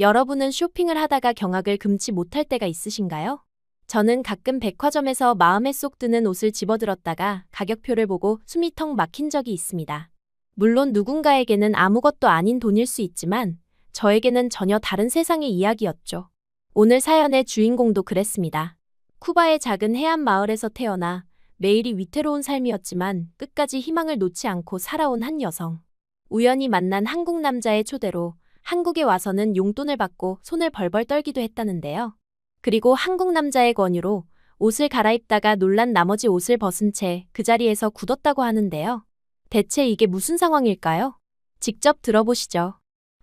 여러분은 쇼핑을 하다가 경악을 금치 못할 때가 있으신가요? 저는 가끔 백화점에서 마음에 쏙 드는 옷을 집어들었다가 가격표를 보고 숨이 턱 막힌 적이 있습니다. 물론 누군가에게는 아무것도 아닌 돈일 수 있지만 저에게는 전혀 다른 세상의 이야기였죠. 오늘 사연의 주인공도 그랬습니다. 쿠바의 작은 해안 마을에서 태어나 매일이 위태로운 삶이었지만 끝까지 희망을 놓지 않고 살아온 한 여성. 우연히 만난 한국 남자의 초대로 한국에 와서는 용돈을 받고 손을 벌벌 떨기도 했다는데요. 그리고 한국 남자의 권유로 옷을 갈아입다가 놀란 나머지 옷을 벗은 채 그 자리에서 굳었다고 하는데요. 대체 이게 무슨 상황일까요? 직접 들어보시죠.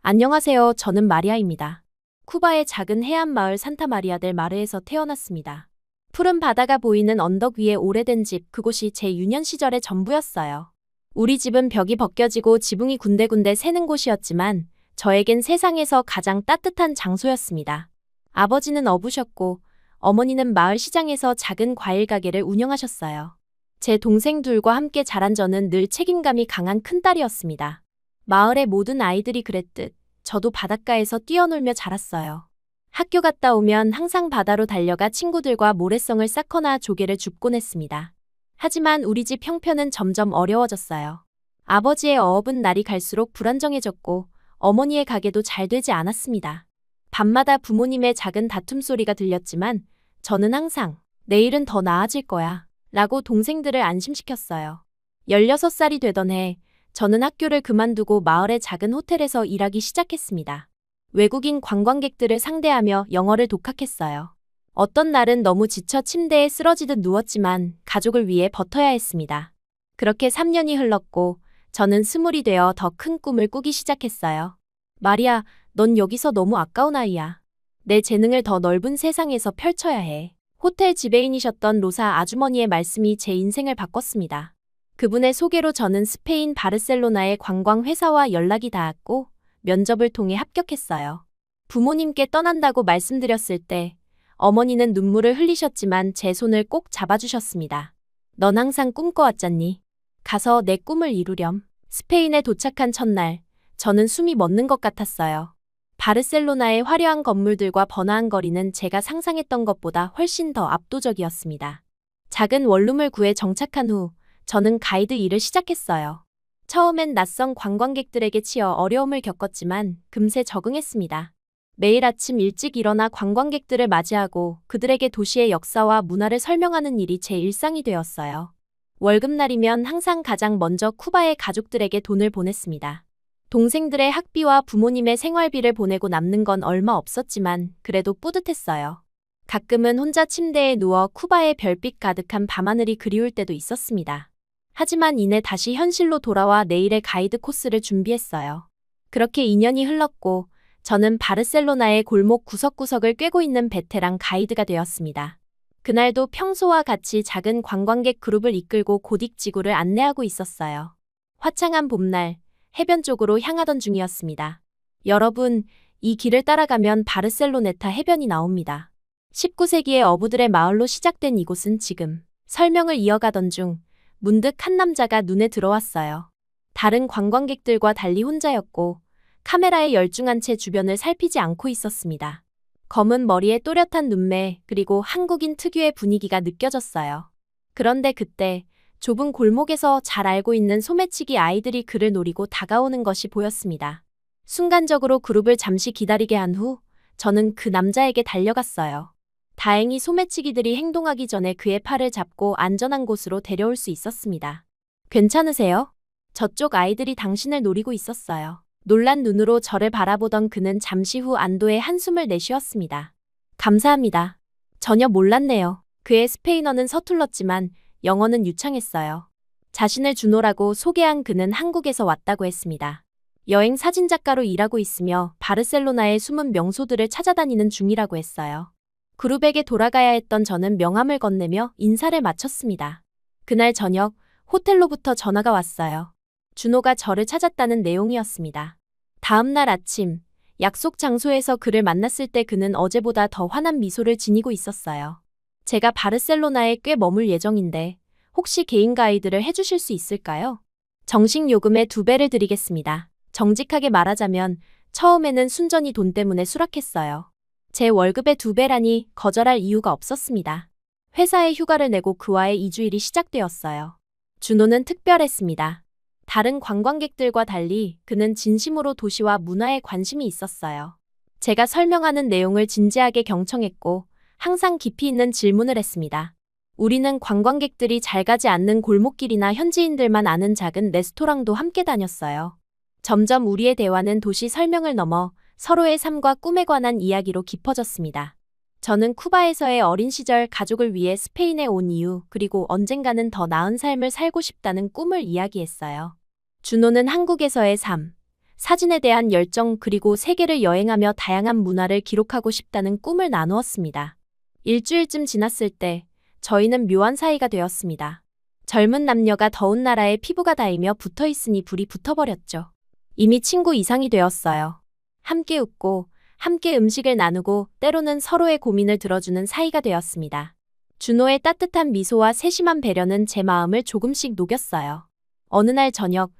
안녕하세요. 저는 마리아입니다. 쿠바의 작은 해안 마을 산타마리아 델 마르에서 태어났습니다. 푸른 바다가 보이는 언덕 위에 오래된 집, 그곳이 제 유년 시절의 전부였어요. 우리 집은 벽이 벗겨지고 지붕이 군데군데 새는 곳이었지만 저에겐 세상에서 가장 따뜻한 장소였습니다. 아버지는 어부셨고 어머니는 마을 시장에서 작은 과일 가게를 운영하셨어요. 제 동생 둘과 함께 자란 저는 늘 책임감이 강한 큰딸이었습니다. 마을의 모든 아이들이 그랬듯 저도 바닷가에서 뛰어놀며 자랐어요. 학교 갔다 오면 항상 바다로 달려가 친구들과 모래성을 쌓거나 조개를 줍곤 했습니다. 하지만 우리 집 형편은 점점 어려워졌어요. 아버지의 어업은 날이 갈수록 불안정해졌고 어머니의 가게도 잘 되지 않았습니다. 밤마다 부모님의 작은 다툼 소리가 들렸지만 저는 항상 내일은 더 나아질 거야 라고 동생들을 안심시켰어요. 16살이 되던 해 저는 학교를 그만두고 마을의 작은 호텔에서 일하기 시작했습니다. 외국인 관광객들을 상대하며 영어를 독학했어요. 어떤 날은 너무 지쳐 침대에 쓰러지듯 누웠지만 가족을 위해 버텨야 했습니다. 그렇게 3년이 흘렀고 저는 20이 되어 더 큰 꿈을 꾸기 시작했어요. 마리아, 넌 여기서 너무 아까운 아이야. 내 재능을 더 넓은 세상에서 펼쳐야 해. 호텔 지배인이셨던 로사 아주머니의 말씀이 제 인생을 바꿨습니다. 그분의 소개로 저는 스페인 바르셀로나의 관광회사와 연락이 닿았고 면접을 통해 합격했어요. 부모님께 떠난다고 말씀드렸을 때 어머니는 눈물을 흘리셨지만 제 손을 꼭 잡아주셨습니다. 넌 항상 꿈꿔왔잖니. 가서 내 꿈을 이루렴. 스페인에 도착한 첫날, 저는 숨이 멎는 것 같았어요. 바르셀로나의 화려한 건물들과 번화한 거리는 제가 상상했던 것보다 훨씬 더 압도적이었습니다. 작은 원룸을 구해 정착한 후 저는 가이드 일을 시작했어요. 처음엔 낯선 관광객들에게 치여 어려움을 겪었지만 금세 적응했습니다. 매일 아침 일찍 일어나 관광객들을 맞이하고 그들에게 도시의 역사와 문화를 설명하는 일이 제 일상이 되었어요. 월급날이면 항상 가장 먼저 쿠바의 가족들에게 돈을 보냈습니다. 동생들의 학비와 부모님의 생활비를 보내고 남는 건 얼마 없었지만 그래도 뿌듯했어요. 가끔은 혼자 침대에 누워 쿠바의 별빛 가득한 밤하늘이 그리울 때도 있었습니다. 하지만 이내 다시 현실로 돌아와 내일의 가이드 코스를 준비했어요. 그렇게 2년이 흘렀고 저는 바르셀로나의 골목 구석구석을 꿰고 있는 베테랑 가이드가 되었습니다. 그날도 평소와 같이 작은 관광객 그룹을 이끌고 고딕지구를 안내하고 있었어요. 화창한 봄날, 해변 쪽으로 향하던 중이었습니다. 여러분, 이 길을 따라가면 바르셀로네타 해변이 나옵니다. 19세기의 어부들의 마을로 시작된 이곳은 지금 설명을 이어가던 중 문득 한 남자가 눈에 들어왔어요. 다른 관광객들과 달리 혼자였고 카메라에 열중한 채 주변을 살피지 않고 있었습니다. 검은 머리에 또렷한 눈매, 그리고 한국인 특유의 분위기가 느껴졌어요. 그런데 그때 좁은 골목에서 잘 알고 있는 소매치기 아이들이 그를 노리고 다가오는 것이 보였습니다. 순간적으로 그룹을 잠시 기다리게 한 후 저는 그 남자에게 달려갔어요. 다행히 소매치기들이 행동하기 전에 그의 팔을 잡고 안전한 곳으로 데려올 수 있었습니다. 괜찮으세요? 저쪽 아이들이 당신을 노리고 있었어요. 놀란 눈으로 저를 바라보던 그는 잠시 후 안도의 한숨을 내쉬었습니다. 감사합니다. 전혀 몰랐네요. 그의 스페인어는 서툴렀지만 영어는 유창했어요. 자신을 준호라고 소개한 그는 한국에서 왔다고 했습니다. 여행 사진작가로 일하고 있으며 바르셀로나의 숨은 명소들을 찾아다니는 중이라고 했어요. 그룹에게 돌아가야 했던 저는 명함을 건네며 인사를 마쳤습니다. 그날 저녁 호텔로부터 전화가 왔어요. 준호가 저를 찾았다는 내용이었습니다. 다음 날 아침 약속 장소에서 그를 만났을 때 그는 어제보다 더 환한 미소를 지니고 있었어요. 제가 바르셀로나에 꽤 머물 예정인데 혹시 개인 가이드를 해주실 수 있을까요? 정식 요금의 2배를 드리겠습니다. 정직하게 말하자면 처음에는 순전히 돈 때문에 수락했어요. 제 월급의 2배라니 거절할 이유가 없었습니다. 회사에 휴가를 내고 그와의 이주일이 시작되었어요. 준호는 특별했습니다. 다른 관광객들과 달리 그는 진심으로 도시와 문화에 관심이 있었어요. 제가 설명하는 내용을 진지하게 경청했고 항상 깊이 있는 질문을 했습니다. 우리는 관광객들이 잘 가지 않는 골목길이나 현지인들만 아는 작은 레스토랑도 함께 다녔어요. 점점 우리의 대화는 도시 설명을 넘어 서로의 삶과 꿈에 관한 이야기로 깊어졌습니다. 저는 쿠바에서의 어린 시절 가족을 위해 스페인에 온 이유, 그리고 언젠가는 더 나은 삶을 살고 싶다는 꿈을 이야기했어요. 준호는 한국에서의 삶, 사진에 대한 열정, 그리고 세계를 여행하며 다양한 문화를 기록하고 싶다는 꿈을 나누었습니다. 일주일쯤 지났을 때 저희는 묘한 사이가 되었습니다. 젊은 남녀가 더운 나라에 피부가 닿으며 붙어있으니 불이 붙어버렸죠. 이미 친구 이상이 되었어요. 함께 웃고 함께 음식을 나누고 때로는 서로의 고민을 들어주는 사이가 되었습니다. 준호의 따뜻한 미소와 세심한 배려는 제 마음을 조금씩 녹였어요. 어느 날 저녁,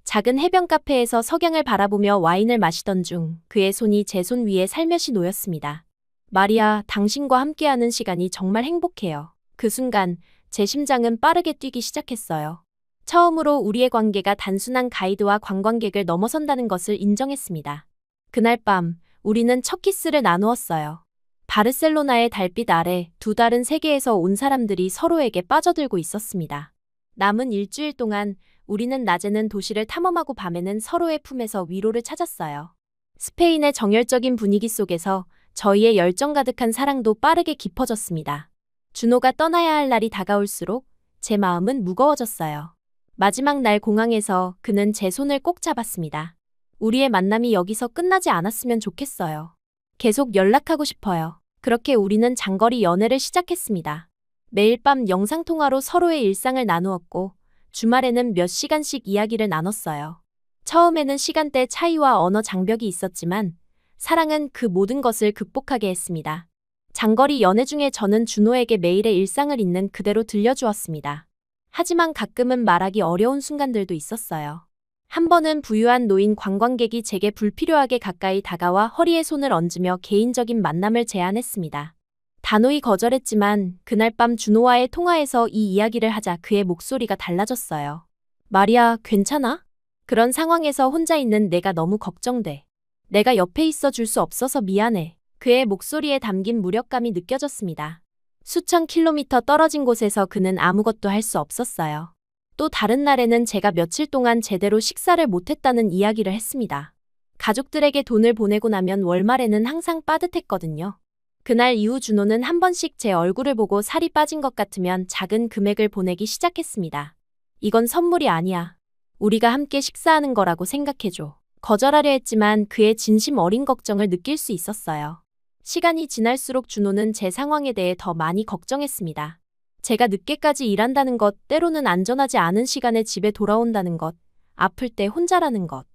작은 해변 카페에서 석양을 바라보며 와인을 마시던 중 그의 손이 제 손 위에 살며시 놓였습니다. 마리아, 당신과 함께하는 시간이 정말 행복해요. 그 순간 제 심장은 빠르게 뛰기 시작했어요. 처음으로 우리의 관계가 단순한 가이드와 관광객을 넘어선다는 것을 인정했습니다. 그날 밤 우리는 첫 키스를 나누었어요. 바르셀로나의 달빛 아래 두 다른 세계에서 온 사람들이 서로에게 빠져들고 있었습니다. 남은 일주일 동안 우리는 낮에는 도시를 탐험하고 밤에는 서로의 품에서 위로를 찾았어요. 스페인의 정열적인 분위기 속에서 저희의 열정 가득한 사랑도 빠르게 깊어졌습니다. 준호가 떠나야 할 날이 다가올수록 제 마음은 무거워졌어요. 마지막 날 공항에서 그는 제 손을 꼭 잡았습니다. 우리의 만남이 여기서 끝나지 않았으면 좋겠어요. 계속 연락하고 싶어요. 그렇게 우리는 장거리 연애를 시작했습니다. 매일 밤 영상통화로 서로의 일상을 나누었고 주말에는 몇 시간씩 이야기를 나눴어요. 처음에는 시간대 차이와 언어 장벽이 있었지만 사랑은 그 모든 것을 극복하게 했습니다. 장거리 연애 중에 저는 준호에게 매일의 일상을 있는 그대로 들려주었습니다. 하지만 가끔은 말하기 어려운 순간들도 있었어요. 한 번은 부유한 노인 관광객이 제게 불필요하게 가까이 다가와 허리에 손을 얹으며 개인적인 만남을 제안했습니다. 단호히 거절했지만 그날 밤 준호와의 통화에서 이 이야기를 하자 그의 목소리가 달라졌어요. 마리아, 괜찮아? 그런 상황에서 혼자 있는 내가 너무 걱정돼. 내가 옆에 있어 줄 수 없어서 미안해. 그의 목소리에 담긴 무력감이 느껴졌습니다. 수천 킬로미터 떨어진 곳에서 그는 아무것도 할 수 없었어요. 또 다른 날에는 제가 며칠 동안 제대로 식사를 못했다는 이야기를 했습니다. 가족들에게 돈을 보내고 나면 월말에는 항상 빠듯했거든요. 그날 이후 준호는 한 번씩 제 얼굴을 보고 살이 빠진 것 같으면 작은 금액을 보내기 시작했습니다. 이건 선물이 아니야. 우리가 함께 식사하는 거라고 생각해줘. 거절하려 했지만 그의 진심 어린 걱정을 느낄 수 있었어요. 시간이 지날수록 준호는 제 상황에 대해 더 많이 걱정했습니다. 제가 늦게까지 일한다는 것, 때로는 안전하지 않은 시간에 집에 돌아온다는 것, 아플 때 혼자라는 것.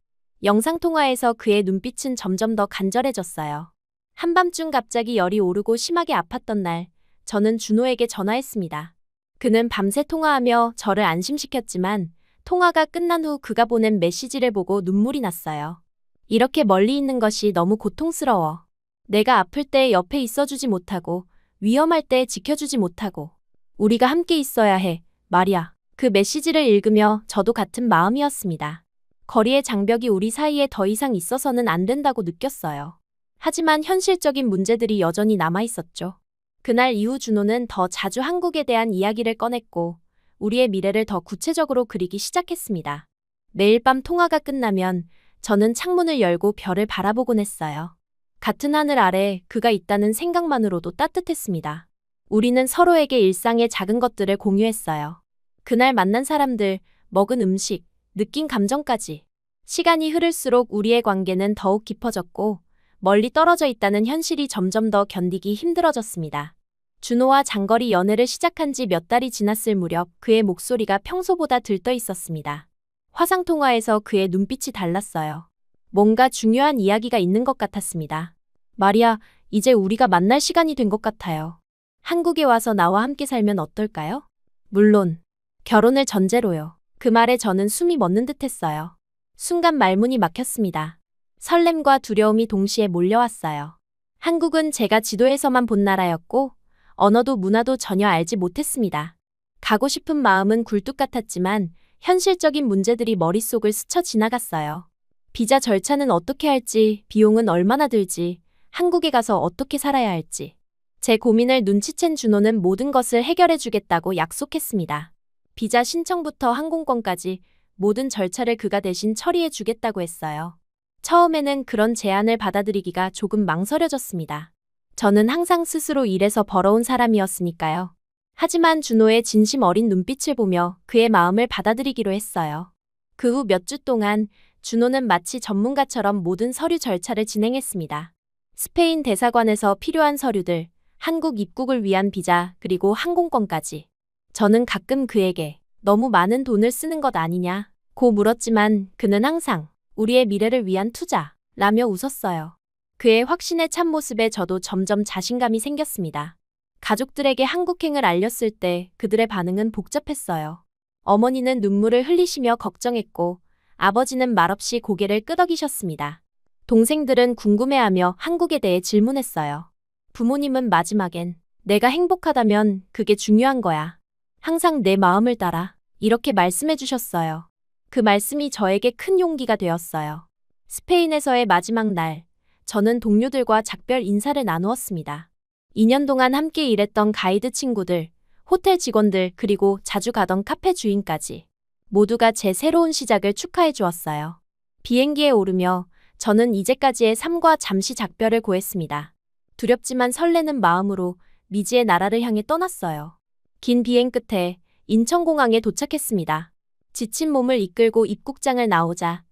영상통화에서 그의 눈빛은 점점 더 간절해졌어요. 한밤중 갑자기 열이 오르고 심하게 아팠던 날, 저는 준호에게 전화했습니다. 그는 밤새 통화하며 저를 안심시켰지만 통화가 끝난 후 그가 보낸 메시지를 보고 눈물이 났어요. 이렇게 멀리 있는 것이 너무 고통스러워. 내가 아플 때 옆에 있어주지 못하고 위험할 때 지켜주지 못하고 우리가 함께 있어야 해, 마리아. 그 메시지를 읽으며 저도 같은 마음이었습니다. 거리의 장벽이 우리 사이에 더 이상 있어서는 안 된다고 느꼈어요. 하지만 현실적인 문제들이 여전히 남아있었죠. 그날 이후 준호는 더 자주 한국에 대한 이야기를 꺼냈고 우리의 미래를 더 구체적으로 그리기 시작했습니다. 매일 밤 통화가 끝나면 저는 창문을 열고 별을 바라보곤 했어요. 같은 하늘 아래 그가 있다는 생각만으로도 따뜻했습니다. 우리는 서로에게 일상의 작은 것들을 공유했어요. 그날 만난 사람들, 먹은 음식, 느낀 감정까지. 시간이 흐를수록 우리의 관계는 더욱 깊어졌고 멀리 떨어져 있다는 현실이 점점 더 견디기 힘들어졌습니다. 준호와 장거리 연애를 시작한 지 몇 달이 지났을 무렵 그의 목소리가 평소보다 들떠 있었습니다. 화상통화에서 그의 눈빛이 달랐어요. 뭔가 중요한 이야기가 있는 것 같았습니다. 마리아, 이제 우리가 만날 시간이 된 것 같아요. 한국에 와서 나와 함께 살면 어떨까요? 물론 결혼을 전제로요. 그 말에 저는 숨이 멎는 듯했어요. 순간 말문이 막혔습니다. 설렘과 두려움이 동시에 몰려왔어요. 한국은 제가 지도에서만 본 나라였고 언어도 문화도 전혀 알지 못했습니다. 가고 싶은 마음은 굴뚝 같았지만 현실적인 문제들이 머릿속을 스쳐 지나갔어요. 비자 절차는 어떻게 할지, 비용은 얼마나 들지, 한국에 가서 어떻게 살아야 할지. 제 고민을 눈치챈 준호는 모든 것을 해결해 주겠다고 약속했습니다. 비자 신청부터 항공권까지 모든 절차를 그가 대신 처리해 주겠다고 했어요. 처음에는 그런 제안을 받아들이기가 조금 망설여졌습니다. 저는 항상 스스로 일해서 벌어온 사람이었으니까요. 하지만 준호의 진심 어린 눈빛을 보며 그의 마음을 받아들이기로 했어요. 그 후 몇 주 동안 준호는 마치 전문가처럼 모든 서류 절차를 진행했습니다. 스페인 대사관에서 필요한 서류들, 한국 입국을 위한 비자, 그리고 항공권까지. 저는 가끔 그에게 너무 많은 돈을 쓰는 것 아니냐고 물었지만 그는 항상 우리의 미래를 위한 투자라며 웃었어요. 그의 확신에 찬 모습에 저도 점점 자신감이 생겼습니다. 가족들에게 한국행을 알렸을 때 그들의 반응은 복잡했어요. 어머니는 눈물을 흘리시며 걱정했고 아버지는 말없이 고개를 끄덕이셨습니다. 동생들은 궁금해하며 한국에 대해 질문했어요. 부모님은 마지막엔 내가 행복하다면 그게 중요한 거야. 항상 내 마음을 따라 이렇게 말씀해 주셨어요. 그 말씀이 저에게 큰 용기가 되었어요. 스페인에서의 마지막 날, 저는 동료들과 작별 인사를 나누었습니다. 2년 동안 함께 일했던 가이드 친구들, 호텔 직원들 그리고 자주 가던 카페 주인까지 모두가 제 새로운 시작을 축하해 주었어요. 비행기에 오르며 저는 이제까지의 삶과 잠시 작별을 고했습니다. 두렵지만 설레는 마음으로 미지의 나라를 향해 떠났어요. 긴 비행 끝에 인천공항에 도착했습니다. 지친 몸을 이끌고 입국장을 나오자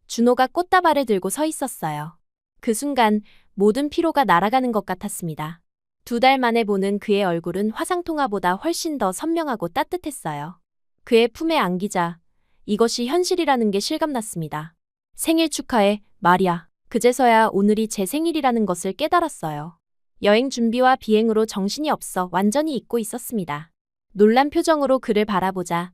준호가 꽃다발을 들고 서 있었어요. 그 순간 모든 피로가 날아가는 것 같았습니다. 2달 만에 보는 그의 얼굴은 화상통화보다 훨씬 더 선명하고 따뜻했어요. 그의 품에 안기자 이것이 현실이라는 게 실감났습니다. 생일 축하해, 마리아. 그제서야 오늘이 제 생일이라는 것을 깨달았어요. 여행 준비와 비행으로 정신이 없어 완전히 잊고 있었습니다. 놀란 표정으로 그를 바라보자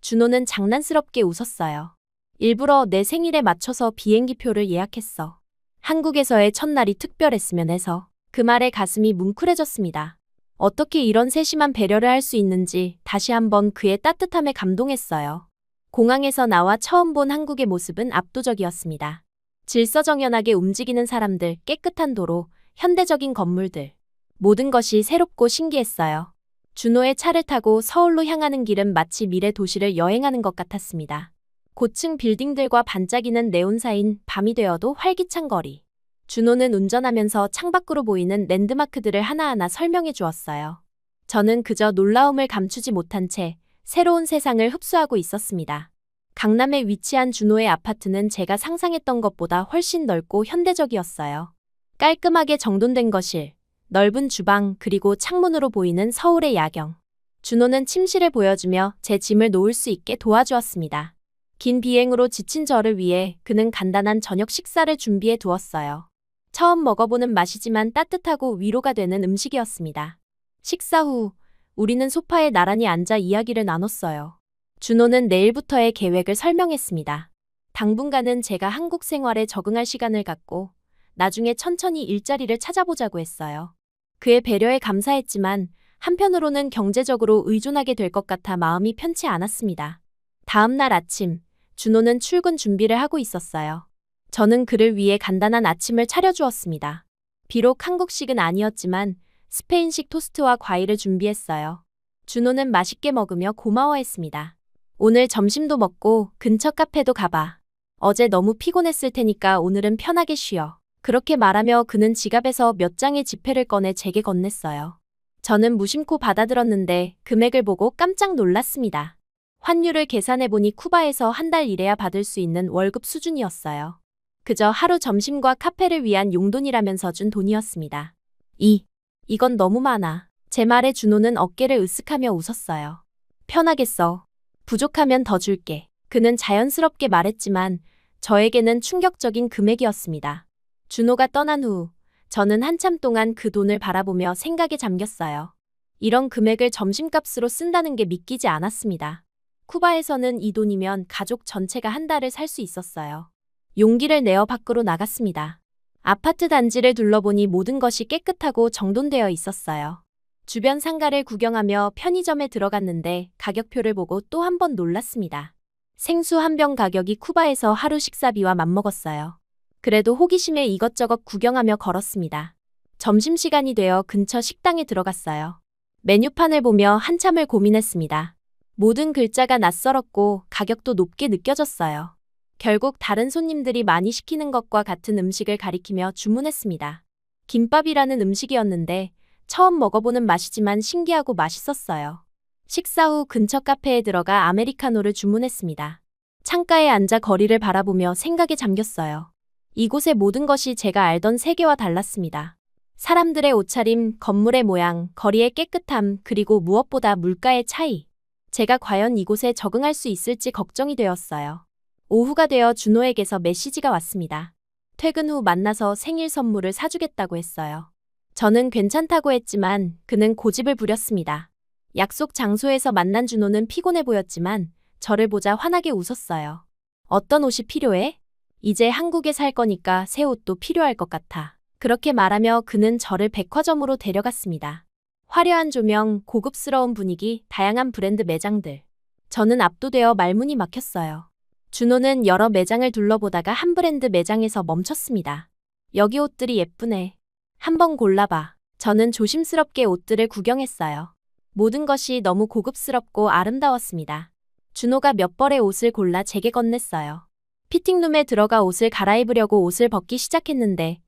준호는 장난스럽게 웃었어요. 일부러 내 생일에 맞춰서 비행기표를 예약했어. 한국에서의 첫날이 특별했으면 해서. 그 말에 가슴이 뭉클해졌습니다. 어떻게 이런 세심한 배려를 할 수 있는지 다시 한번 그의 따뜻함에 감동했어요. 공항에서 나와 처음 본 한국의 모습은 압도적이었습니다. 질서정연하게 움직이는 사람들, 깨끗한 도로, 현대적인 건물들. 모든 것이 새롭고 신기했어요. 준호의 차를 타고 서울로 향하는 길은 마치 미래 도시를 여행하는 것 같았습니다. 고층 빌딩들과 반짝이는 네온사인 밤이 되어도 활기찬 거리. 준호는 운전하면서 창밖으로 보이는 랜드마크들을 하나하나 설명해 주었어요. 저는 그저 놀라움을 감추지 못한 채 새로운 세상을 흡수하고 있었습니다. 강남에 위치한 준호의 아파트는 제가 상상했던 것보다 훨씬 넓고 현대적이었어요. 깔끔하게 정돈된 거실, 넓은 주방 그리고 창문으로 보이는 서울의 야경. 준호는 침실을 보여주며 제 짐을 놓을 수 있게 도와주었습니다. 긴 비행으로 지친 저를 위해 그는 간단한 저녁 식사를 준비해 두었어요. 처음 먹어보는 맛이지만 따뜻하고 위로가 되는 음식이었습니다. 식사 후 우리는 소파에 나란히 앉아 이야기를 나눴어요. 준호는 내일부터의 계획을 설명했습니다. 당분간은 제가 한국 생활에 적응할 시간을 갖고 나중에 천천히 일자리를 찾아보자고 했어요. 그의 배려에 감사했지만 한편으로는 경제적으로 의존하게 될 것 같아 마음이 편치 않았습니다. 다음 날 아침, 준호는 출근 준비를 하고 있었어요. 저는 그를 위해 간단한 아침을 차려주었습니다. 비록 한국식은 아니었지만 스페인식 토스트와 과일을 준비했어요. 준호는 맛있게 먹으며 고마워했습니다. 오늘 점심도 먹고 근처 카페도 가봐. 어제 너무 피곤했을 테니까 오늘은 편하게 쉬어. 그렇게 말하며 그는 지갑에서 몇 장의 지폐를 꺼내 제게 건넸어요. 저는 무심코 받아들었는데 금액을 보고 깜짝 놀랐습니다. 환율을 계산해보니 쿠바에서 한 달 일해야 받을 수 있는 월급 수준이었어요. 그저 하루 점심과 카페를 위한 용돈이라면서 준 돈이었습니다. 이건 너무 많아. 제 말에 준호는 어깨를 으쓱하며 웃었어요. 편하게 써. 부족하면 더 줄게. 그는 자연스럽게 말했지만 저에게는 충격적인 금액이었습니다. 준호가 떠난 후 저는 한참 동안 그 돈을 바라보며 생각에 잠겼어요. 이런 금액을 점심값으로 쓴다는 게 믿기지 않았습니다. 쿠바에서는 이 돈이면 가족 전체가 한 달을 살 수 있었어요. 용기를 내어 밖으로 나갔습니다. 아파트 단지를 둘러보니 모든 것이 깨끗하고 정돈되어 있었어요. 주변 상가를 구경하며 편의점에 들어갔는데 가격표를 보고 또 한 번 놀랐습니다. 생수 한 병 가격이 쿠바에서 하루 식사비와 맞먹었어요. 그래도 호기심에 이것저것 구경하며 걸었습니다. 점심시간이 되어 근처 식당에 들어갔어요. 메뉴판을 보며 한참을 고민했습니다. 모든 글자가 낯설었고 가격도 높게 느껴졌어요. 결국 다른 손님들이 많이 시키는 것과 같은 음식을 가리키며 주문했습니다. 김밥이라는 음식이었는데 처음 먹어보는 맛이지만 신기하고 맛있었어요. 식사 후 근처 카페에 들어가 아메리카노를 주문했습니다. 창가에 앉아 거리를 바라보며 생각에 잠겼어요. 이곳의 모든 것이 제가 알던 세계와 달랐습니다. 사람들의 옷차림, 건물의 모양, 거리의 깨끗함, 그리고 무엇보다 물가의 차이. 제가 과연 이곳에 적응할 수 있을지 걱정이 되었어요. 오후가 되어 준호에게서 메시지가 왔습니다. 퇴근 후 만나서 생일 선물을 사주겠다고 했어요. 저는 괜찮다고 했지만 그는 고집을 부렸습니다. 약속 장소에서 만난 준호는 피곤해 보였지만 저를 보자 환하게 웃었어요. 어떤 옷이 필요해? 이제 한국에 살 거니까 새 옷도 필요할 것 같아. 그렇게 말하며 그는 저를 백화점으로 데려갔습니다. 화려한 조명, 고급스러운 분위기, 다양한 브랜드 매장들. 저는 압도되어 말문이 막혔어요. 준호는 여러 매장을 둘러보다가 한 브랜드 매장에서 멈췄습니다. 여기 옷들이 예쁘네. 한번 골라봐. 저는 조심스럽게 옷들을 구경했어요. 모든 것이 너무 고급스럽고 아름다웠습니다. 준호가 몇 벌의 옷을 골라 제게 건넸어요. 피팅룸에 들어가 옷을 갈아입으려고 옷을 벗기 시작했는데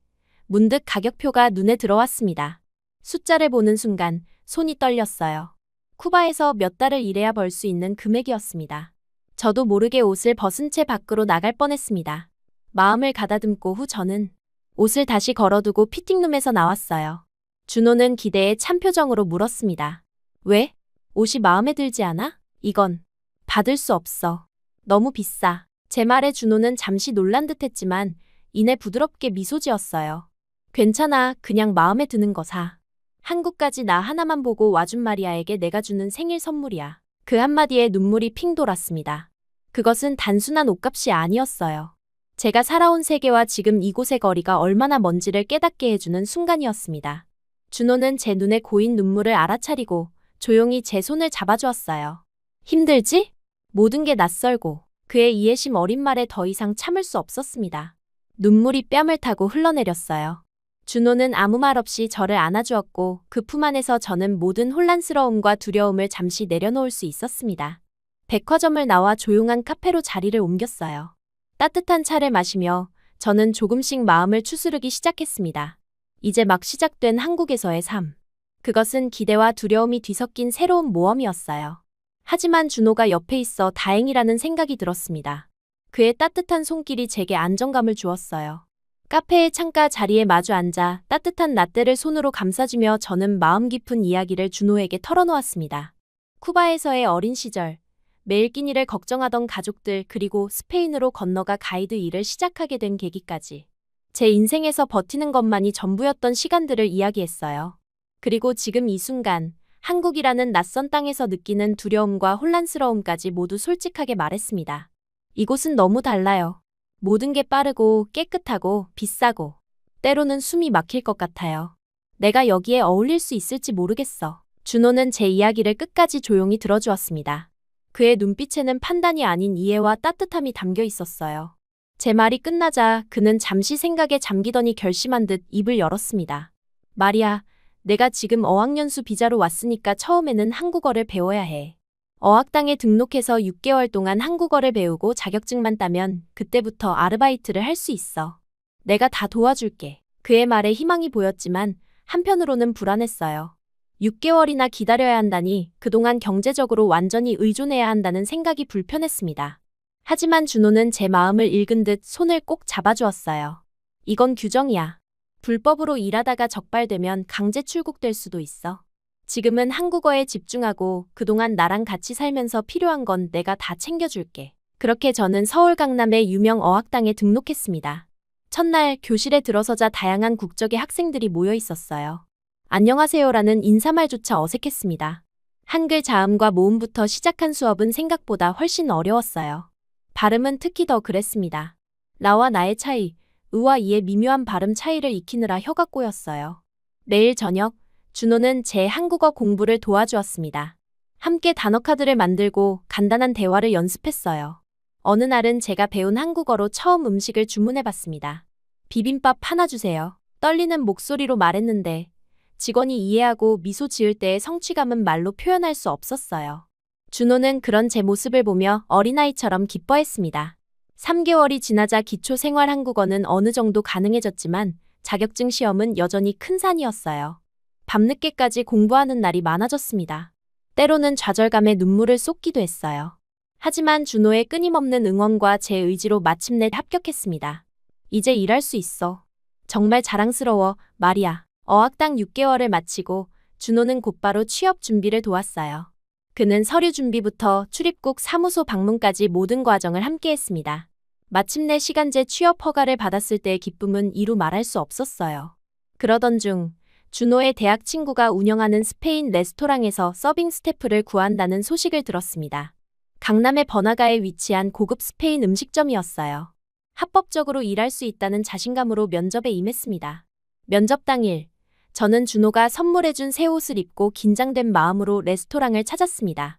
문득 가격표가 눈에 들어왔습니다. 숫자를 보는 순간 손이 떨렸어요. 쿠바에서 몇 달을 일해야 벌 수 있는 금액이었습니다. 저도 모르게 옷을 벗은 채 밖으로 나갈 뻔했습니다. 마음을 가다듬고 후 저는 옷을 다시 걸어두고 피팅룸에서 나왔어요. 준호는 기대에 찬 표정으로 물었습니다. 왜? 옷이 마음에 들지 않아? 이건 받을 수 없어. 너무 비싸. 제 말에 준호는 잠시 놀란 듯했지만 이내 부드럽게 미소 지었어요. 괜찮아. 그냥 마음에 드는 거 사. 한국까지 나 하나만 보고 와준 마리아에게 내가 주는 생일 선물이야. 그 한마디에 눈물이 핑 돌았습니다. 그것은 단순한 옷값이 아니었어요. 제가 살아온 세계와 지금 이곳의 거리가 얼마나 먼지를 깨닫게 해주는 순간이었습니다. 준호는 제 눈에 고인 눈물을 알아차리고 조용히 제 손을 잡아주었어요. 힘들지? 모든 게 낯설고 그의 이해심 어린 말에 더 이상 참을 수 없었습니다. 눈물이 뺨을 타고 흘러내렸어요. 준호는 아무 말 없이 저를 안아주었고 그 품 안에서 저는 모든 혼란스러움과 두려움을 잠시 내려놓을 수 있었습니다. 백화점을 나와 조용한 카페로 자리를 옮겼어요. 따뜻한 차를 마시며 저는 조금씩 마음을 추스르기 시작했습니다. 이제 막 시작된 한국에서의 삶. 그것은 기대와 두려움이 뒤섞인 새로운 모험이었어요. 하지만 준호가 옆에 있어 다행이라는 생각이 들었습니다. 그의 따뜻한 손길이 제게 안정감을 주었어요. 카페의 창가 자리에 마주 앉아 따뜻한 라떼를 손으로 감싸주며 저는 마음 깊은 이야기를 준호에게 털어놓았습니다. 쿠바에서의 어린 시절, 매일 끼니를 걱정하던 가족들 그리고 스페인으로 건너가 가이드 일을 시작하게 된 계기까지. 제 인생에서 버티는 것만이 전부였던 시간들을 이야기했어요. 그리고 지금 이 순간, 한국이라는 낯선 땅에서 느끼는 두려움과 혼란스러움까지 모두 솔직하게 말했습니다. 이곳은 너무 달라요. 모든 게 빠르고 깨끗하고 비싸고 때로는 숨이 막힐 것 같아요. 내가 여기에 어울릴 수 있을지 모르겠어. 준호는 제 이야기를 끝까지 조용히 들어주었습니다. 그의 눈빛에는 판단이 아닌 이해와 따뜻함이 담겨 있었어요. 제 말이 끝나자 그는 잠시 생각에 잠기더니 결심한 듯 입을 열었습니다. 마리아, 내가 지금 어학연수 비자로 왔으니까 처음에는 한국어를 배워야 해. 어학당에 등록해서 6개월 동안 한국어를 배우고 자격증만 따면 그때부터 아르바이트를 할 수 있어. 내가 다 도와줄게. 그의 말에 희망이 보였지만 한편으로는 불안했어요. 6개월이나 기다려야 한다니 그동안 경제적으로 완전히 의존해야 한다는 생각이 불편했습니다. 하지만 준호는 제 마음을 읽은 듯 손을 꼭 잡아주었어요. 이건 규정이야. 불법으로 일하다가 적발되면 강제 출국될 수도 있어. 지금은 한국어에 집중하고 그동안 나랑 같이 살면서 필요한 건 내가 다 챙겨줄게. 그렇게 저는 서울 강남의 유명 어학당에 등록했습니다. 첫날 교실에 들어서자 다양한 국적의 학생들이 모여 있었어요. 안녕하세요라는 인사말조차 어색했습니다. 한글 자음과 모음부터 시작한 수업은 생각보다 훨씬 어려웠어요. 발음은 특히 더 그랬습니다. 라와 나의 차이, 으와 이의 미묘한 발음 차이를 익히느라 혀가 꼬였어요. 매일 저녁, 준호는 제 한국어 공부를 도와주었습니다. 함께 단어카드를 만들고 간단한 대화를 연습했어요. 어느 날은 제가 배운 한국어로 처음 음식을 주문해봤습니다. 비빔밥 하나 주세요. 떨리는 목소리로 말했는데 직원이 이해하고 미소 지을 때의 성취감은 말로 표현할 수 없었어요. 준호는 그런 제 모습을 보며 어린아이처럼 기뻐했습니다. 3개월이 지나자 기초 생활 한국어는 어느 정도 가능해졌지만 자격증 시험은 여전히 큰 산이었어요. 밤늦게까지 공부하는 날이 많아졌습니다. 때로는 좌절감에 눈물을 쏟기도 했어요. 하지만 준호의 끊임없는 응원과 제 의지로 마침내 합격했습니다. 이제 일할 수 있어. 정말 자랑스러워, 마리아. 어학당 6개월을 마치고 준호는 곧바로 취업 준비를 도왔어요. 그는 서류 준비부터 출입국 사무소 방문까지 모든 과정을 함께 했습니다. 마침내 시간제 취업 허가를 받았을 때의 기쁨은 이루 말할 수 없었어요. 그러던 중 준호의 대학 친구가 운영하는 스페인 레스토랑에서 서빙 스태프를 구한다는 소식을 들었습니다. 강남의 번화가에 위치한 고급 스페인 음식점이었어요. 합법적으로 일할 수 있다는 자신감으로 면접에 임했습니다. 면접 당일, 저는 준호가 선물해준 새 옷을 입고 긴장된 마음으로 레스토랑을 찾았습니다.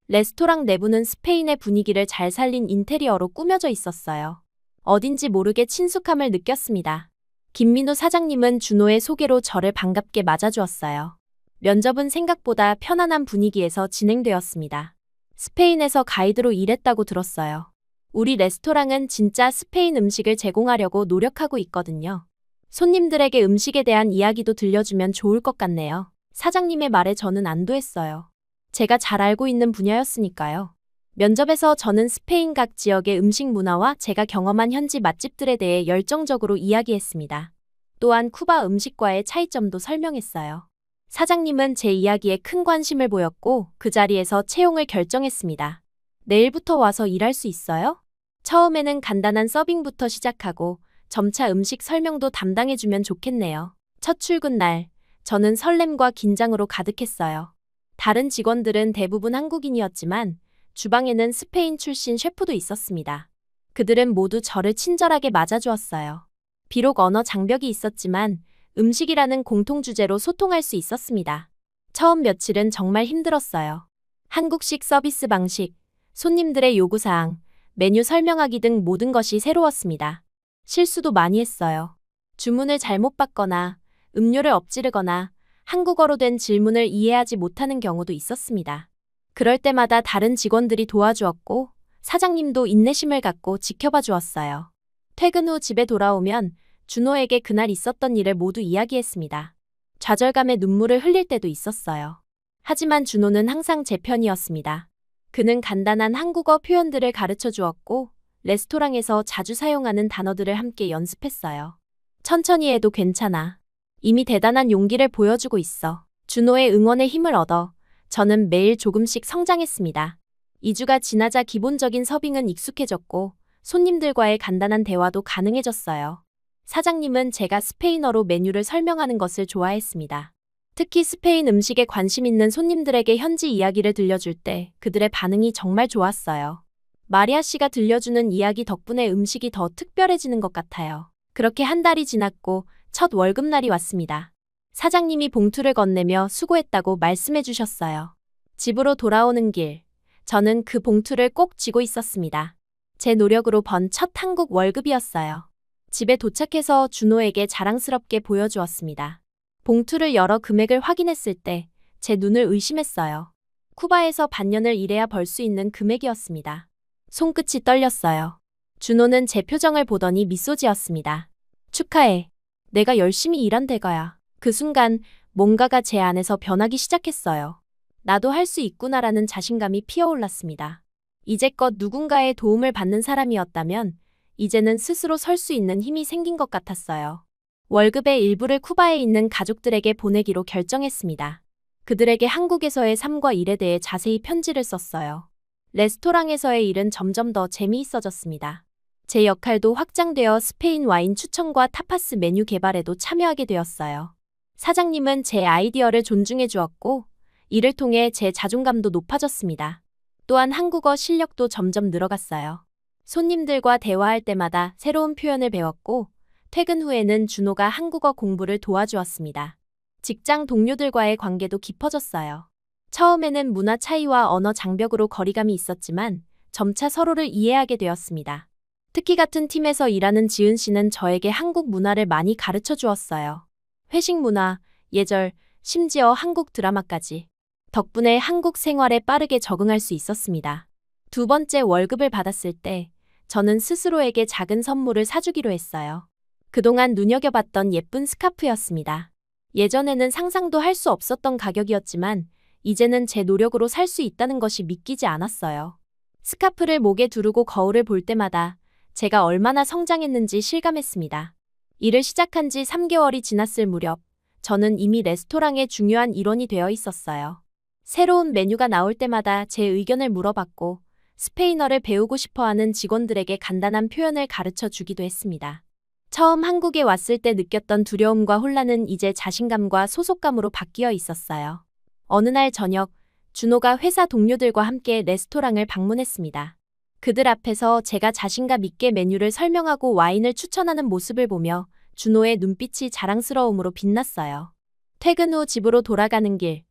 레스토랑 내부는 스페인의 분위기를 잘 살린 인테리어로 꾸며져 있었어요. 어딘지 모르게 친숙함을 느꼈습니다. 김민우 사장님은 준호의 소개로 저를 반갑게 맞아주었어요. 면접은 생각보다 편안한 분위기에서 진행되었습니다. 스페인에서 가이드로 일했다고 들었어요. 우리 레스토랑은 진짜 스페인 음식을 제공하려고 노력하고 있거든요. 손님들에게 음식에 대한 이야기도 들려주면 좋을 것 같네요. 사장님의 말에 저는 안도했어요. 제가 잘 알고 있는 분야였으니까요. 면접에서 저는 스페인 각 지역의 음식 문화와 제가 경험한 현지 맛집들에 대해 열정적으로 이야기했습니다. 또한 쿠바 음식과의 차이점도 설명했어요. 사장님은 제 이야기에 큰 관심을 보였고 그 자리에서 채용을 결정했습니다. 내일부터 와서 일할 수 있어요? 처음에는 간단한 서빙부터 시작하고 점차 음식 설명도 담당해주면 좋겠네요. 첫 출근 날, 저는 설렘과 긴장으로 가득했어요. 다른 직원들은 대부분 한국인이었지만 주방에는 스페인 출신 셰프도 있었습니다. 그들은 모두 저를 친절하게 맞아주었어요. 비록 언어 장벽이 있었지만 음식이라는 공통 주제로 소통할 수 있었습니다. 처음 며칠은 정말 힘들었어요. 한국식 서비스 방식, 손님들의 요구사항, 메뉴 설명하기 등 모든 것이 새로웠습니다. 실수도 많이 했어요. 주문을 잘못 받거나 음료를 엎지르거나 한국어로 된 질문을 이해하지 못하는 경우도 있었습니다. 그럴 때마다 다른 직원들이 도와주었고 사장님도 인내심을 갖고 지켜봐 주었어요. 퇴근 후 집에 돌아오면 준호에게 그날 있었던 일을 모두 이야기했습니다. 좌절감에 눈물을 흘릴 때도 있었어요. 하지만 준호는 항상 제 편이었습니다. 그는 간단한 한국어 표현들을 가르쳐 주었고 레스토랑에서 자주 사용하는 단어들을 함께 연습했어요. 천천히 해도 괜찮아. 이미 대단한 용기를 보여주고 있어. 준호의 응원에 힘을 얻어 저는 매일 조금씩 성장했습니다. 2주가 지나자 기본적인 서빙은 익숙해졌고 손님들과의 간단한 대화도 가능해졌어요. 사장님은 제가 스페인어로 메뉴를 설명하는 것을 좋아했습니다. 특히 스페인 음식에 관심 있는 손님들에게 현지 이야기를 들려줄 때 그들의 반응이 정말 좋았어요. 마리아 씨가 들려주는 이야기 덕분에 음식이 더 특별해지는 것 같아요. 그렇게 한 달이 지났고 첫 월급날이 왔습니다. 사장님이 봉투를 건네며 수고했다고 말씀해 주셨어요. 집으로 돌아오는 길, 저는 그 봉투를 꼭 쥐고 있었습니다. 제 노력으로 번 첫 한국 월급이었어요. 집에 도착해서 준호에게 자랑스럽게 보여주었습니다. 봉투를 열어 금액을 확인했을 때 제 눈을 의심했어요. 쿠바에서 반년을 일해야 벌 수 있는 금액이었습니다. 손끝이 떨렸어요. 준호는 제 표정을 보더니 미소 지었습니다. 축하해. 내가 열심히 일한 대가야. 그 순간 뭔가가 제 안에서 변하기 시작했어요. 나도 할 수 있구나라는 자신감이 피어올랐습니다. 이제껏 누군가의 도움을 받는 사람이었다면 이제는 스스로 설 수 있는 힘이 생긴 것 같았어요. 월급의 일부를 쿠바에 있는 가족들에게 보내기로 결정했습니다. 그들에게 한국에서의 삶과 일에 대해 자세히 편지를 썼어요. 레스토랑에서의 일은 점점 더 재미있어졌습니다. 제 역할도 확장되어 스페인 와인 추천과 타파스 메뉴 개발에도 참여하게 되었어요. 사장님은 제 아이디어를 존중해 주었고 이를 통해 제 자존감도 높아졌습니다. 또한 한국어 실력도 점점 늘어갔어요. 손님들과 대화할 때마다 새로운 표현을 배웠고, 퇴근 후에는 준호가 한국어 공부를 도와주었습니다. 직장 동료들과의 관계도 깊어졌어요. 처음에는 문화 차이와 언어 장벽으로 거리감이 있었지만 점차 서로를 이해하게 되었습니다. 특히 같은 팀에서 일하는 지은 씨는 저에게 한국 문화를 많이 가르쳐 주었어요. 회식 문화, 예절, 심지어 한국 드라마까지. 덕분에 한국 생활에 빠르게 적응할 수 있었습니다. 두 번째 월급을 받았을 때 저는 스스로에게 작은 선물을 사주기로 했어요. 그동안 눈여겨봤던 예쁜 스카프였습니다. 예전에는 상상도 할 수 없었던 가격이었지만 이제는 제 노력으로 살 수 있다는 것이 믿기지 않았어요. 스카프를 목에 두르고 거울을 볼 때마다 제가 얼마나 성장했는지 실감했습니다. 일을 시작한 지 3개월이 지났을 무렵 저는 이미 레스토랑의 중요한 일원이 되어 있었어요. 새로운 메뉴가 나올 때마다 제 의견을 물어봤고 스페인어를 배우고 싶어하는 직원들에게 간단한 표현을 가르쳐 주기도 했습니다. 처음 한국에 왔을 때 느꼈던 두려움과 혼란은 이제 자신감과 소속감으로 바뀌어 있었어요. 어느 날 저녁, 준호가 회사 동료들과 함께 레스토랑을 방문했습니다. 그들 앞에서 제가 자신감 있게 메뉴를 설명하고 와인을 추천하는 모습을 보며 준호의 눈빛이 자랑스러움으로 빛났어요. 퇴근 후 집으로 돌아가는 길,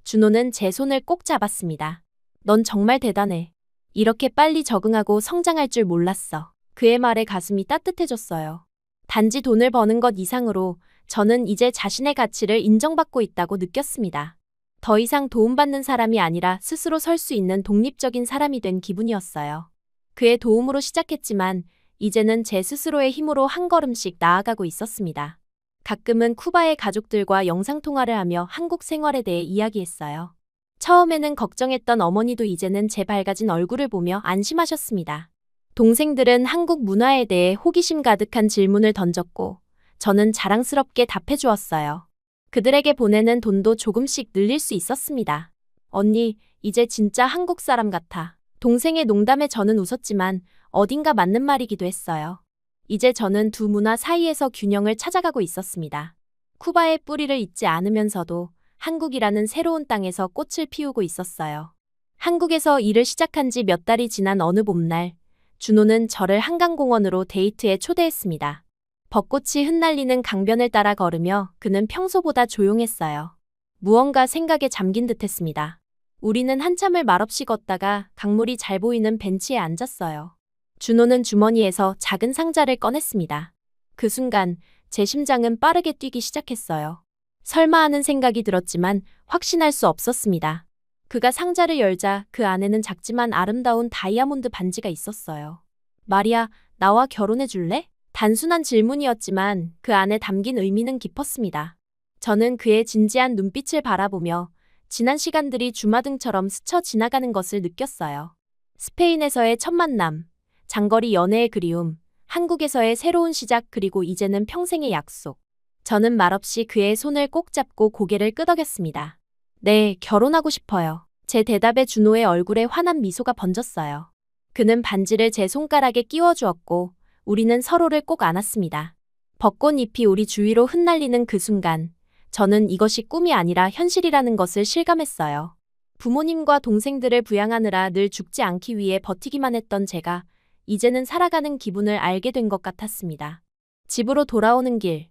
준호는 제 손을 꼭 잡았습니다. 넌 정말 대단해. 이렇게 빨리 적응하고 성장할 줄 몰랐어. 그의 말에 가슴이 따뜻해졌어요. 단지 돈을 버는 것 이상으로 저는 이제 자신의 가치를 인정받고 있다고 느꼈습니다. 더 이상 도움받는 사람이 아니라 스스로 설 수 있는 독립적인 사람이 된 기분이었어요. 그의 도움으로 시작했지만 이제는 제 스스로의 힘으로 한 걸음씩 나아가고 있었습니다. 가끔은 쿠바의 가족들과 영상통화를 하며 한국 생활에 대해 이야기했어요. 처음에는 걱정했던 어머니도 이제는 제 밝아진 얼굴을 보며 안심하셨습니다. 동생들은 한국 문화에 대해 호기심 가득한 질문을 던졌고 저는 자랑스럽게 답해 주었어요. 그들에게 보내는 돈도 조금씩 늘릴 수 있었습니다. 언니, 이제 진짜 한국 사람 같아. 동생의 농담에 저는 웃었지만 어딘가 맞는 말이기도 했어요. 이제 저는 두 문화 사이에서 균형을 찾아가고 있었습니다. 쿠바의 뿌리를 잊지 않으면서도 한국이라는 새로운 땅에서 꽃을 피우고 있었어요. 한국에서 일을 시작한 지 몇 달이 지난 어느 봄날, 준호는 저를 한강공원으로 데이트에 초대했습니다. 벚꽃이 흩날리는 강변을 따라 걸으며 그는 평소보다 조용했어요. 무언가 생각에 잠긴 듯했습니다. 우리는 한참을 말없이 걷다가 강물이 잘 보이는 벤치에 앉았어요. 준호는 주머니에서 작은 상자를 꺼냈습니다. 그 순간 제 심장은 빠르게 뛰기 시작했어요. 설마 하는 생각이 들었지만 확신할 수 없었습니다. 그가 상자를 열자 그 안에는 작지만 아름다운 다이아몬드 반지가 있었어요. 마리아, 나와 결혼해 줄래? 단순한 질문이었지만 그 안에 담긴 의미는 깊었습니다. 저는 그의 진지한 눈빛을 바라보며 지난 시간들이 주마등처럼 스쳐 지나가는 것을 느꼈어요. 스페인에서의 첫 만남, 장거리 연애의 그리움, 한국에서의 새로운 시작 그리고 이제는 평생의 약속. 저는 말없이 그의 손을 꼭 잡고 고개를 끄덕였습니다. 네, 결혼하고 싶어요. 제 대답에 준호의 얼굴에 환한 미소가 번졌어요. 그는 반지를 제 손가락에 끼워주었고 우리는 서로를 꼭 안았습니다. 벚꽃잎이 우리 주위로 흩날리는 그 순간 저는 이것이 꿈이 아니라 현실이라는 것을 실감했어요. 부모님과 동생들을 부양하느라 늘 죽지 않기 위해 버티기만 했던 제가 이제는 살아가는 기분을 알게 된 것 같았습니다. 집으로 돌아오는 길,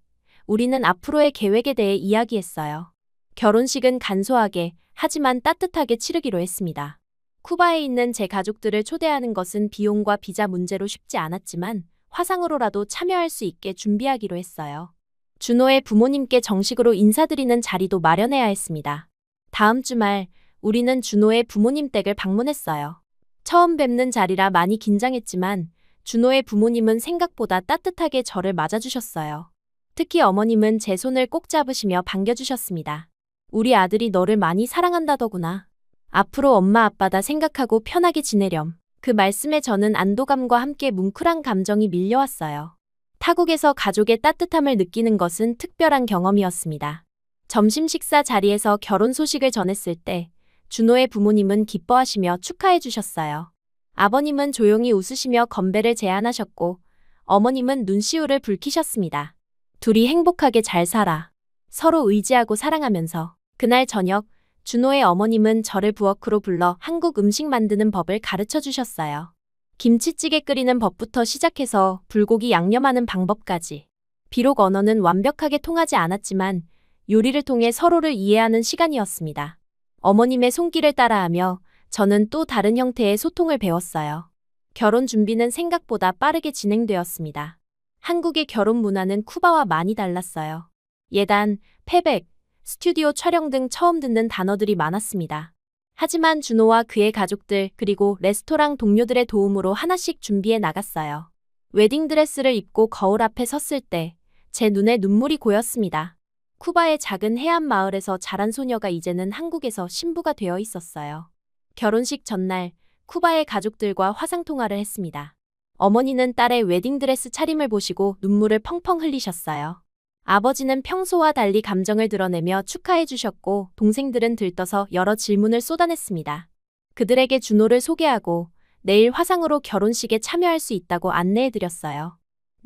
우리는 앞으로의 계획에 대해 이야기했어요. 결혼식은 간소하게 하지만 따뜻하게 치르기로 했습니다. 쿠바에 있는 제 가족들을 초대하는 것은 비용과 비자 문제로 쉽지 않았지만 화상으로라도 참여할 수 있게 준비하기로 했어요. 준호의 부모님께 정식으로 인사드리는 자리도 마련해야 했습니다. 다음 주말 우리는 준호의 부모님 댁을 방문했어요. 처음 뵙는 자리라 많이 긴장했지만 준호의 부모님은 생각보다 따뜻하게 저를 맞아주셨어요. 특히 어머님은 제 손을 꼭 잡으시며 반겨주셨습니다. 우리 아들이 너를 많이 사랑한다더구나. 앞으로 엄마 아빠다 생각하고 편하게 지내렴. 그 말씀에 저는 안도감과 함께 뭉클한 감정이 밀려왔어요. 타국에서 가족의 따뜻함을 느끼는 것은 특별한 경험이었습니다. 점심 식사 자리에서 결혼 소식을 전했을 때 준호의 부모님은 기뻐하시며 축하해 주셨어요. 아버님은 조용히 웃으시며 건배를 제안하셨고 어머님은 눈시울을 붉히셨습니다. 둘이 행복하게 잘 살아. 서로 의지하고 사랑하면서. 그날 저녁 준호의 어머님은 저를 부엌으로 불러 한국 음식 만드는 법을 가르쳐 주셨어요. 김치찌개 끓이는 법부터 시작해서 불고기 양념하는 방법까지. 비록 언어는 완벽하게 통하지 않았지만 요리를 통해 서로를 이해하는 시간이었습니다. 어머님의 손길을 따라하며 저는 또 다른 형태의 소통을 배웠어요. 결혼 준비는 생각보다 빠르게 진행되었습니다. 한국의 결혼 문화는 쿠바와 많이 달랐어요. 예단, 패백, 스튜디오 촬영 등 처음 듣는 단어들이 많았습니다. 하지만 준호와 그의 가족들 그리고 레스토랑 동료들의 도움으로 하나씩 준비해 나갔어요. 웨딩드레스를 입고 거울 앞에 섰을 때 제 눈에 눈물이 고였습니다. 쿠바의 작은 해안 마을에서 자란 소녀가 이제는 한국에서 신부가 되어 있었어요. 결혼식 전날 쿠바의 가족들과 화상통화를 했습니다. 어머니는 딸의 웨딩드레스 차림을 보시고 눈물을 펑펑 흘리셨어요. 아버지는 평소와 달리 감정을 드러내며 축하해 주셨고 동생들은 들떠서 여러 질문을 쏟아냈습니다. 그들에게 준호를 소개하고 내일 화상으로 결혼식에 참여할 수 있다고 안내해 드렸어요.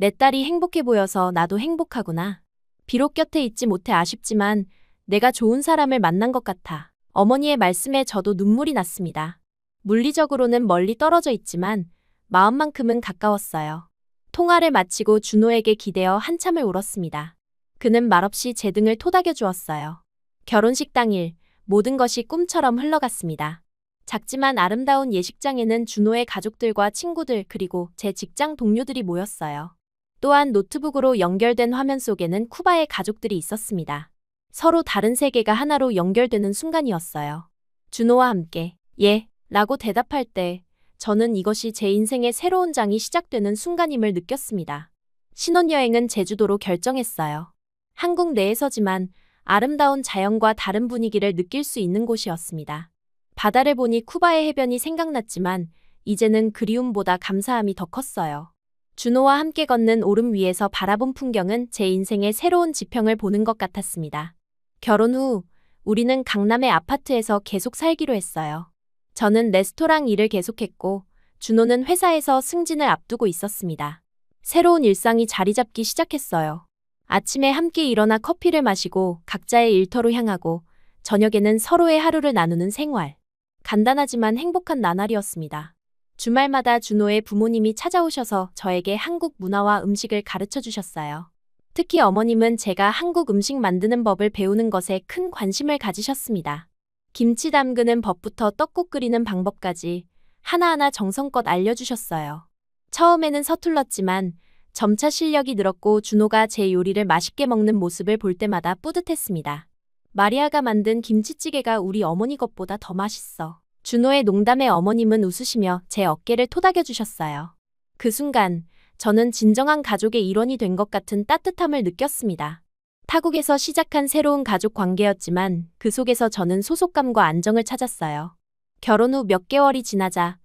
내 딸이 행복해 보여서 나도 행복하구나. 비록 곁에 있지 못해 아쉽지만 내가 좋은 사람을 만난 것 같아. 어머니의 말씀에 저도 눈물이 났습니다. 물리적으로는 멀리 떨어져 있지만 마음만큼은 가까웠어요. 통화를 마치고 준호에게 기대어 한참을 울었습니다. 그는 말없이 제 등을 토닥여 주었어요. 결혼식 당일 모든 것이 꿈처럼 흘러갔습니다. 작지만 아름다운 예식장에는 준호의 가족들과 친구들 그리고 제 직장 동료들이 모였어요. 또한 노트북으로 연결된 화면 속에는 쿠바의 가족들이 있었습니다. 서로 다른 세계가 하나로 연결되는 순간이었어요. 준호와 함께 예 라고 대답할 때 저는 이것이 제 인생의 새로운 장이 시작되는 순간임을 느꼈습니다. 신혼여행은 제주도로 결정했어요. 한국 내에서지만 아름다운 자연과 다른 분위기를 느낄 수 있는 곳이었습니다. 바다를 보니 쿠바의 해변이 생각났지만 이제는 그리움보다 감사함이 더 컸어요. 준호와 함께 걷는 오름 위에서 바라본 풍경은 제 인생의 새로운 지평을 보는 것 같았습니다. 결혼 후 우리는 강남의 아파트에서 계속 살기로 했어요. 저는 레스토랑 일을 계속했고 준호는 회사에서 승진을 앞두고 있었습니다. 새로운 일상이 자리 잡기 시작했어요. 아침에 함께 일어나 커피를 마시고 각자의 일터로 향하고 저녁에는 서로의 하루를 나누는 생활. 간단하지만 행복한 나날이었습니다. 주말마다 준호의 부모님이 찾아오셔서 저에게 한국 문화와 음식을 가르쳐 주셨어요. 특히 어머님은 제가 한국 음식 만드는 법을 배우는 것에 큰 관심을 가지셨습니다. 김치 담그는 법부터 떡국 끓이는 방법까지 하나하나 정성껏 알려주셨어요. 처음에는 서툴렀지만 점차 실력이 늘었고 준호가 제 요리를 맛있게 먹는 모습을 볼 때마다 뿌듯했습니다. 마리아가 만든 김치찌개가 우리 어머니 것보다 더 맛있어. 준호의 농담에 어머님은 웃으시며 제 어깨를 토닥여 주셨어요. 그 순간 저는 진정한 가족의 일원이 된 것 같은 따뜻함을 느꼈습니다. 타국에서 시작한 새로운 가족 관계였지만 그 속에서 저는 소속감과 안정을 찾았어요. 결혼 후 몇 개월이 지나자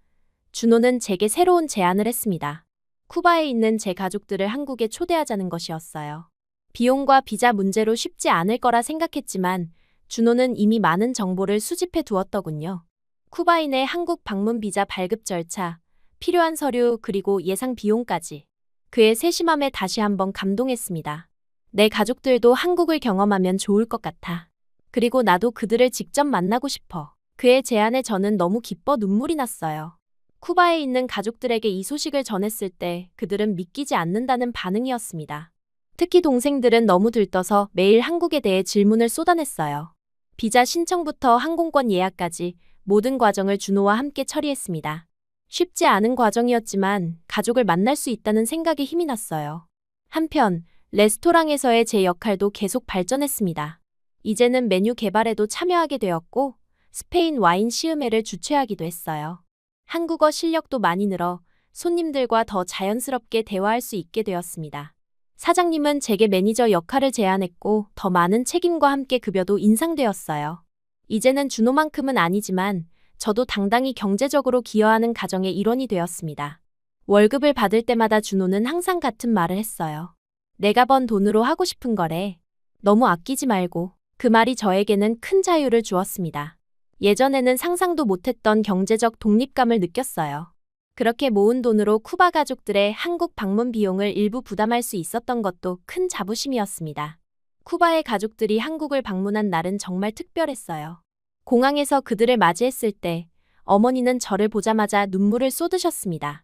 준호는 제게 새로운 제안을 했습니다. 쿠바에 있는 제 가족들을 한국에 초대하자는 것이었어요. 비용과 비자 문제로 쉽지 않을 거라 생각했지만 준호는 이미 많은 정보를 수집해 두었더군요. 쿠바인의 한국 방문 비자 발급 절차, 필요한 서류 그리고 예상 비용까지. 그의 세심함에 다시 한번 감동했습니다. 내 가족들도 한국을 경험하면 좋을 것 같아. 그리고 나도 그들을 직접 만나고 싶어. 그의 제안에 저는 너무 기뻐 눈물이 났어요. 쿠바에 있는 가족들에게 이 소식을 전했을 때 그들은 믿기지 않는다는 반응이었습니다. 특히 동생들은 너무 들떠서 매일 한국에 대해 질문을 쏟아냈어요. 비자 신청부터 항공권 예약까지 모든 과정을 준호와 함께 처리했습니다. 쉽지 않은 과정이었지만 가족을 만날 수 있다는 생각에 힘이 났어요. 한편 레스토랑에서의 제 역할도 계속 발전했습니다. 이제는 메뉴 개발에도 참여하게 되었고 스페인 와인 시음회를 주최하기도 했어요. 한국어 실력도 많이 늘어 손님들과 더 자연스럽게 대화할 수 있게 되었습니다. 사장님은 제게 매니저 역할을 제안했고 더 많은 책임과 함께 급여도 인상되었어요. 이제는 준호만큼은 아니지만 저도 당당히 경제적으로 기여하는 가정의 일원이 되었습니다. 월급을 받을 때마다 준호는 항상 같은 말을 했어요. 내가 번 돈으로 하고 싶은 거래. 너무 아끼지 말고. 그 말이 저에게는 큰 자유를 주었습니다. 예전에는 상상도 못했던 경제적 독립감을 느꼈어요. 그렇게 모은 돈으로 쿠바 가족들의 한국 방문 비용을 일부 부담할 수 있었던 것도 큰 자부심이었습니다. 쿠바의 가족들이 한국을 방문한 날은 정말 특별했어요. 공항에서 그들을 맞이했을 때 어머니는 저를 보자마자 눈물을 쏟으셨습니다.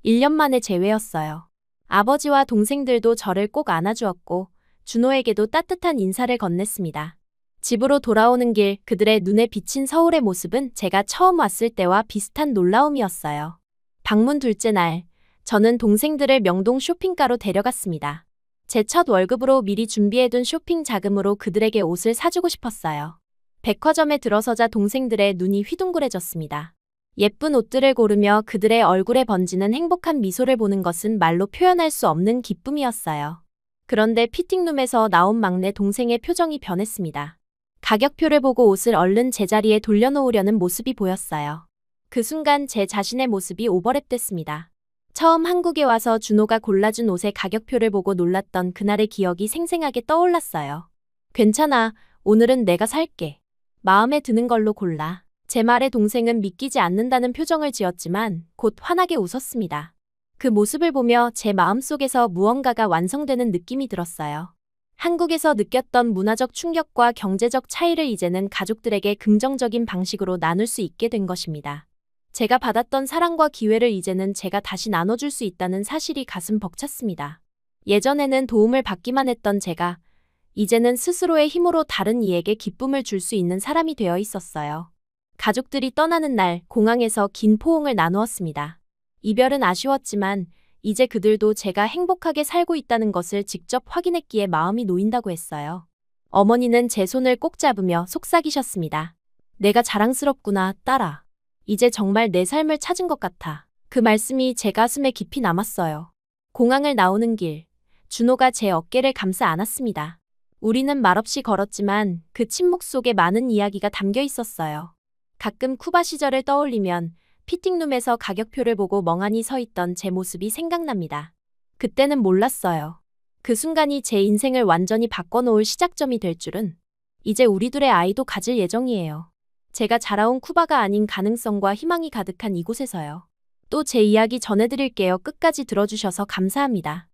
1년 만에 재회였어요. 아버지와 동생들도 저를 꼭 안아주었고 준호에게도 따뜻한 인사를 건넸습니다. 집으로 돌아오는 길 그들의 눈에 비친 서울의 모습은 제가 처음 왔을 때와 비슷한 놀라움이었어요. 방문 둘째 날, 저는 동생들을 명동 쇼핑가로 데려갔습니다. 제 첫 월급으로 미리 준비해둔 쇼핑 자금으로 그들에게 옷을 사주고 싶었어요. 백화점에 들어서자 동생들의 눈이 휘둥그레졌습니다. 예쁜 옷들을 고르며 그들의 얼굴에 번지는 행복한 미소를 보는 것은 말로 표현할 수 없는 기쁨이었어요. 그런데 피팅룸에서 나온 막내 동생의 표정이 변했습니다. 가격표를 보고 옷을 얼른 제자리에 돌려놓으려는 모습이 보였어요. 그 순간 제 자신의 모습이 오버랩됐습니다. 처음 한국에 와서 준호가 골라준 옷의 가격표를 보고 놀랐던 그날의 기억이 생생하게 떠올랐어요. 괜찮아, 오늘은 내가 살게. 마음에 드는 걸로 골라. 제 말에 동생은 믿기지 않는다는 표정을 지었지만 곧 환하게 웃었습니다. 그 모습을 보며 제 마음속에서 무언가가 완성되는 느낌이 들었어요. 한국에서 느꼈던 문화적 충격과 경제적 차이를 이제는 가족들에게 긍정적인 방식으로 나눌 수 있게 된 것입니다. 제가 받았던 사랑과 기회를 이제는 제가 다시 나눠줄 수 있다는 사실이 가슴 벅찼습니다. 예전에는 도움을 받기만 했던 제가 이제는 스스로의 힘으로 다른 이에게 기쁨을 줄 수 있는 사람이 되어 있었어요. 가족들이 떠나는 날 공항에서 긴 포옹을 나누었습니다. 이별은 아쉬웠지만 이제 그들도 제가 행복하게 살고 있다는 것을 직접 확인했기에 마음이 놓인다고 했어요. 어머니는 제 손을 꼭 잡으며 속삭이셨습니다. 내가 자랑스럽구나, 딸아. 이제 정말 내 삶을 찾은 것 같아. 그 말씀이 제 가슴에 깊이 남았어요. 공항을 나오는 길, 준호가 제 어깨를 감싸 안았습니다. 우리는 말없이 걸었지만 그 침묵 속에 많은 이야기가 담겨 있었어요. 가끔 쿠바 시절을 떠올리면 피팅룸에서 가격표를 보고 멍하니 서 있던 제 모습이 생각납니다. 그때는 몰랐어요. 그 순간이 제 인생을 완전히 바꿔놓을 시작점이 될 줄은. 이제 우리 둘의 아이도 가질 예정이에요. 제가 자라온 쿠바가 아닌 가능성과 희망이 가득한 이곳에서요. 또 제 이야기 전해드릴게요. 끝까지 들어주셔서 감사합니다.